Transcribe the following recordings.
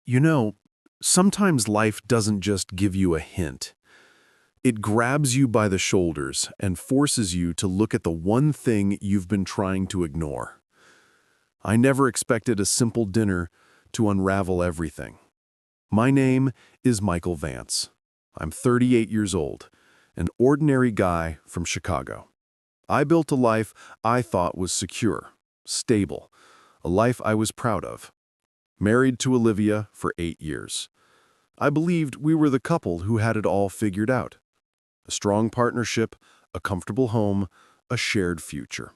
You know, sometimes life doesn't just give you a hint. It grabs you by the shoulders and forces you to look at the one thing you've been trying to ignore. I never expected a simple dinner to unravel everything. My name is Michael Vance. I'm 38 years old, an ordinary guy from Chicago. I built a life I thought was secure, stable, a life I was proud of. Married to Olivia for 8 years. I believed we were the couple who had it all figured out. A strong partnership, a comfortable home, a shared future.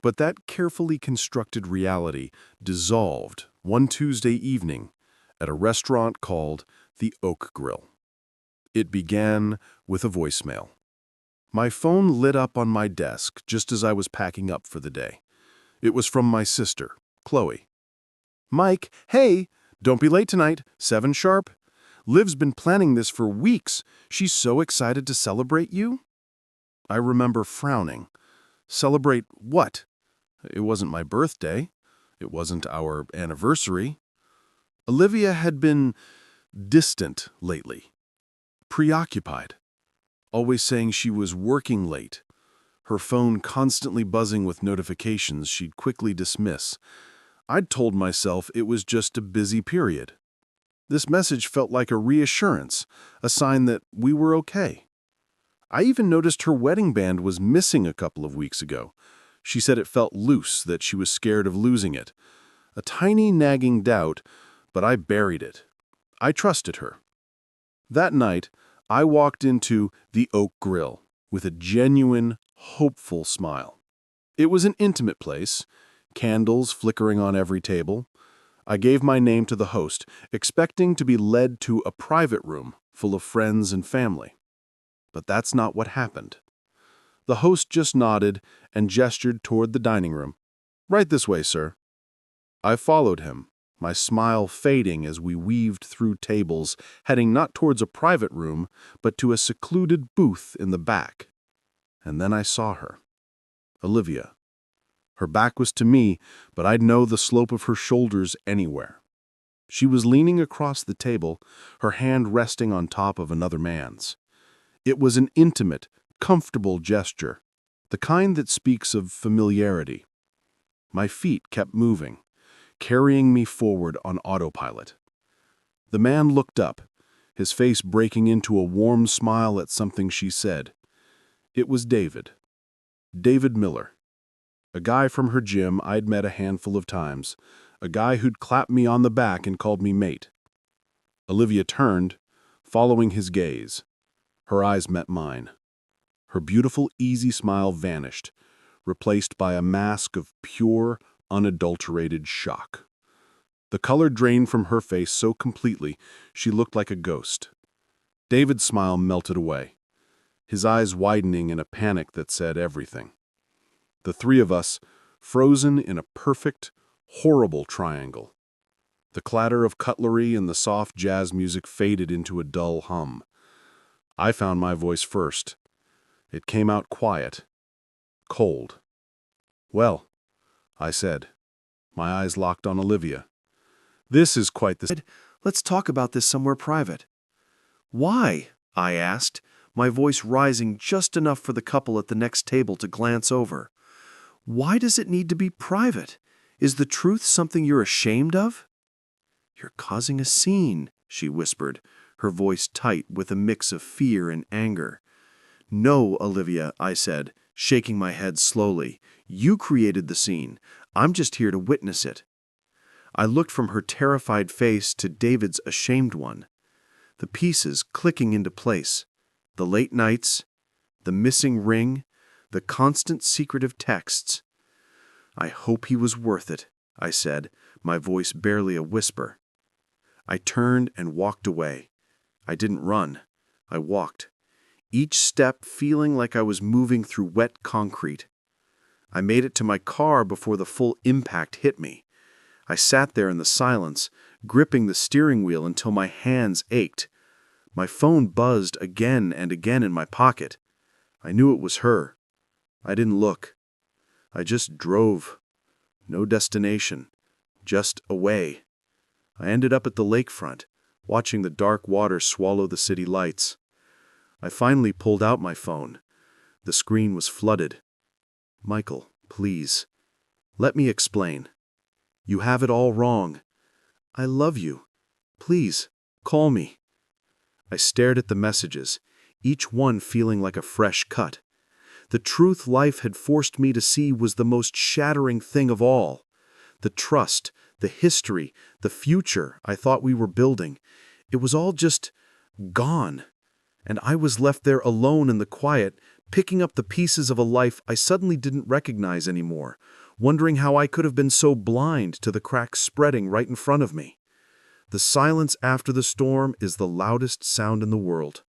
But that carefully constructed reality dissolved one Tuesday evening at a restaurant called the Oak Grill. It began with a voicemail. My phone lit up on my desk just as I was packing up for the day. It was from my sister, Chloe. "Mike, hey, don't be late tonight, 7 sharp. Liv's been planning this for weeks. She's so excited to celebrate you." I remember frowning. Celebrate what? It wasn't my birthday. It wasn't our anniversary. Olivia had been distant lately, preoccupied, always saying she was working late, her phone constantly buzzing with notifications she'd quickly dismiss. I'd told myself it was just a busy period. This message felt like a reassurance, a sign that we were okay. I even noticed her wedding band was missing a couple of weeks ago. She said it felt loose, that she was scared of losing it. A tiny nagging doubt, but I buried it. I trusted her. That night, I walked into the Oak Grill with a genuine, hopeful smile. It was an intimate place, candles flickering on every table. I gave my name to the host, expecting to be led to a private room full of friends and family. But that's not what happened. The host just nodded and gestured toward the dining room. "Right this way, sir." I followed him, my smile fading as we weaved through tables, heading not towards a private room, but to a secluded booth in the back. And then I saw her. Olivia. Her back was to me, but I'd know the slope of her shoulders anywhere. She was leaning across the table, her hand resting on top of another man's. It was an intimate, comfortable gesture, the kind that speaks of familiarity. My feet kept moving, carrying me forward on autopilot. The man looked up, his face breaking into a warm smile at something she said. It was David. David Miller. A guy from her gym I'd met a handful of times, a guy who'd clapped me on the back and called me mate. Olivia turned, following his gaze. Her eyes met mine. Her beautiful, easy smile vanished, replaced by a mask of pure, unadulterated shock. The color drained from her face so completely, she looked like a ghost. David's smile melted away, his eyes widening in a panic that said everything. The three of us, frozen in a perfect, horrible triangle. The clatter of cutlery and the soft jazz music faded into a dull hum. I found my voice first. It came out quiet, cold. "Well," I said, my eyes locked on Olivia. "This is quite the—" "Let's talk about this somewhere private." "Why?" I asked, my voice rising just enough for the couple at the next table to glance over. "Why does it need to be private? Is the truth something you're ashamed of?" "You're causing a scene," she whispered, her voice tight with a mix of fear and anger. "No, Olivia," I said, shaking my head slowly. "You created the scene. I'm just here to witness it." I looked from her terrified face to David's ashamed one. The pieces clicking into place. The late nights, the missing ring, the constant secretive texts. "I hope he was worth it," I said, my voice barely a whisper. I turned and walked away. I didn't run. I walked, each step feeling like I was moving through wet concrete. I made it to my car before the full impact hit me. I sat there in the silence, gripping the steering wheel until my hands ached. My phone buzzed again and again in my pocket. I knew it was her. I didn't look. I just drove. No destination. Just away. I ended up at the lakefront, watching the dark water swallow the city lights. I finally pulled out my phone. The screen was flooded. Michael, please. Let me explain. You have it all wrong. I love you. Please, call me. I stared at the messages, each one feeling like a fresh cut. The truth life had forced me to see was the most shattering thing of all. The trust, the history, the future I thought we were building. It was all just gone. And I was left there alone in the quiet, picking up the pieces of a life I suddenly didn't recognize anymore, wondering how I could have been so blind to the cracks spreading right in front of me. The silence after the storm is the loudest sound in the world.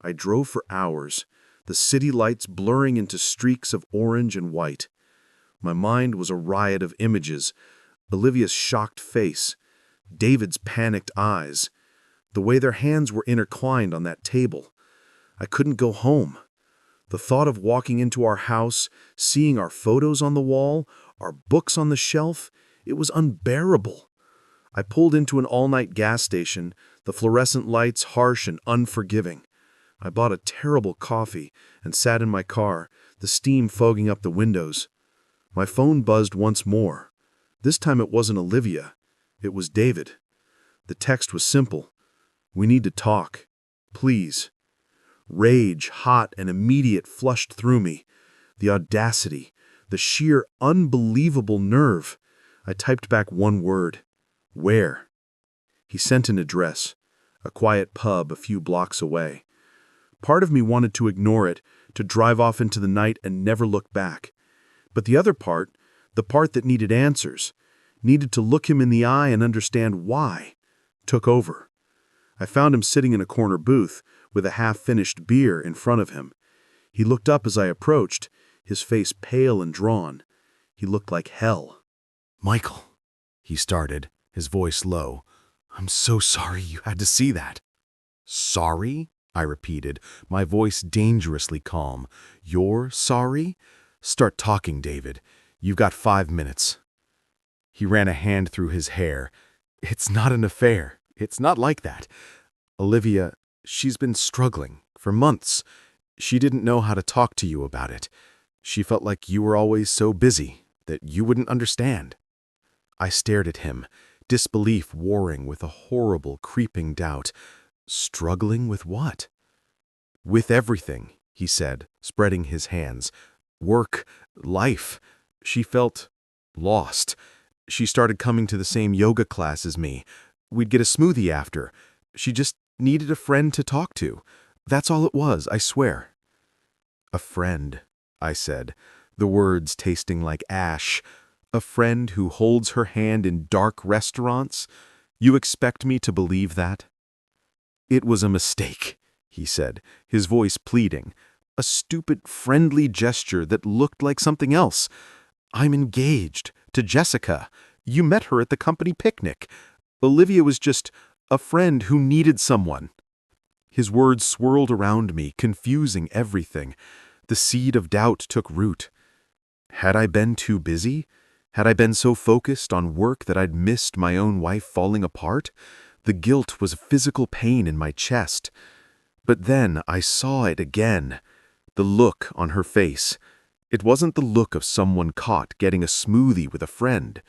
I drove for hours, the city lights blurring into streaks of orange and white. My mind was a riot of images: Olivia's shocked face, David's panicked eyes, the way their hands were intertwined on that table. I couldn't go home. The thought of walking into our house, seeing our photos on the wall, our books on the shelf, it was unbearable. I pulled into an all-night gas station, the fluorescent lights harsh and unforgiving. I bought a terrible coffee and sat in my car, the steam fogging up the windows. My phone buzzed once more. This time it wasn't Olivia. It was David. The text was simple. We need to talk. Please. Rage, hot and immediate, flushed through me. The audacity, the sheer unbelievable nerve. I typed back one word. Where? He sent an address, a quiet pub a few blocks away. Part of me wanted to ignore it, to drive off into the night and never look back. But the other part, the part that needed answers, needed to look him in the eye and understand why, took over. I found him sitting in a corner booth with a half-finished beer in front of him. He looked up as I approached, his face pale and drawn. He looked like hell. Michael, he started, his voice low. I'm so sorry you had to see that. Sorry? I repeated, my voice dangerously calm. You're sorry? Start talking, David. You've got 5 minutes. He ran a hand through his hair. It's not an affair. It's not like that. Olivia, she's been struggling for months. She didn't know how to talk to you about it. She felt like you were always so busy that you wouldn't understand. I stared at him, disbelief warring with a horrible, creeping doubt. Struggling with what? With everything, he said, spreading his hands. Work, life. She felt lost. She started coming to the same yoga class as me. We'd get a smoothie after. She just needed a friend to talk to. That's all it was, I swear. A friend, I said, the words tasting like ash. A friend who holds her hand in dark restaurants? You expect me to believe that? It was a mistake, he said, his voice pleading. A stupid, friendly gesture that looked like something else. I'm engaged to Jessica. You met her at the company picnic. Olivia was just a friend who needed someone. His words swirled around me, confusing everything. The seed of doubt took root. Had I been too busy? Had I been so focused on work that I'd missed my own wife falling apart? The guilt was a physical pain in my chest. But then I saw it again. The look on her face. It wasn't the look of someone caught getting a smoothie with a friend.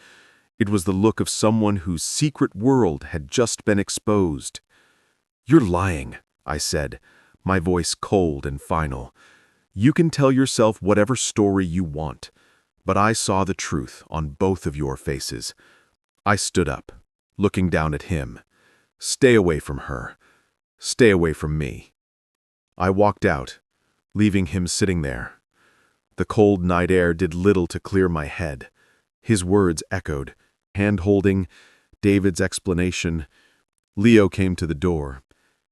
It was the look of someone whose secret world had just been exposed. You're lying, I said, my voice cold and final. You can tell yourself whatever story you want, but I saw the truth on both of your faces. I stood up, looking down at him. Stay away from her. Stay away from me. I walked out, leaving him sitting there. The cold night air did little to clear my head. His words echoed, hand-holding, David's explanation. Leo came to the door,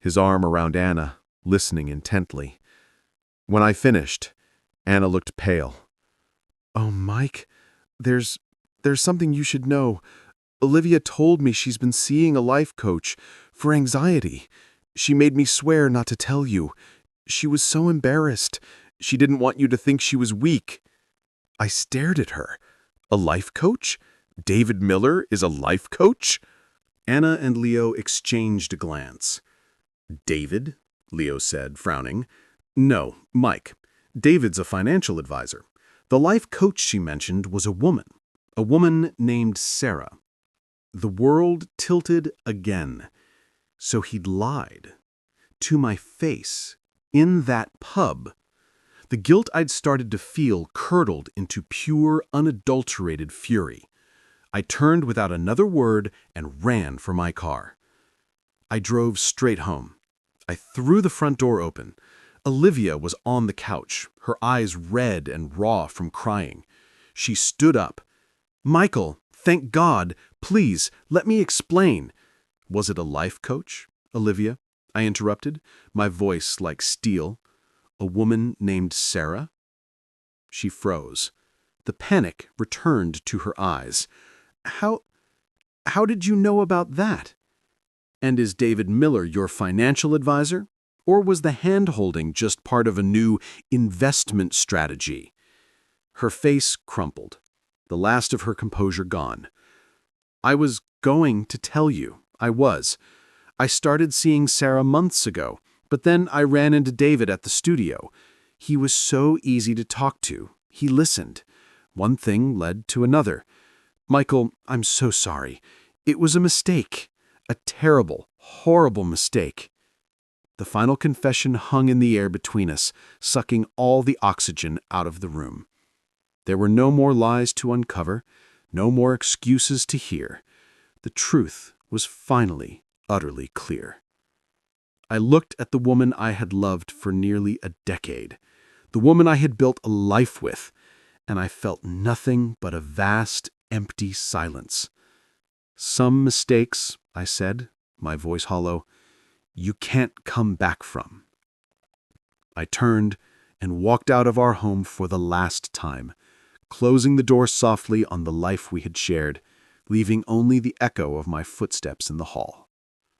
his arm around Anna, listening intently. When I finished, Anna looked pale. Oh, Mike, there's something you should know. Olivia told me she's been seeing a life coach for anxiety. She made me swear not to tell you. She was so embarrassed. She didn't want you to think she was weak. I stared at her. A life coach? David Miller is a life coach? Anna and Leo exchanged a glance. David? Leo said, frowning. No, Mike. David's a financial advisor. The life coach she mentioned was a woman named Sarah. The world tilted again. So he'd lied. To my face. In that pub. The guilt I'd started to feel curdled into pure, unadulterated fury. I turned without another word and ran for my car. I drove straight home. I threw the front door open. Olivia was on the couch, her eyes red and raw from crying. She stood up. "Michael, thank God. Please, let me explain." "Was it a life coach, Olivia?" I interrupted, my voice like steel. "A woman named Sarah?" She froze. The panic returned to her eyes. How did you know about that? And is David Miller your financial advisor? Or was the hand-holding just part of a new investment strategy?" Her face crumpled, the last of her composure gone. "I was going to tell you. I was. I started seeing Sarah months ago, but then I ran into David at the studio. He was so easy to talk to. He listened. One thing led to another. Michael, I'm so sorry. It was a mistake. A terrible, horrible mistake." The final confession hung in the air between us, sucking all the oxygen out of the room. There were no more lies to uncover, no more excuses to hear. The truth was finally, utterly clear. I looked at the woman I had loved for nearly a decade, the woman I had built a life with, and I felt nothing but a vast, empty silence. "Some mistakes," I said, my voice hollow, "you can't come back from." I turned and walked out of our home for the last time, closing the door softly on the life we had shared, leaving only the echo of my footsteps in the hall.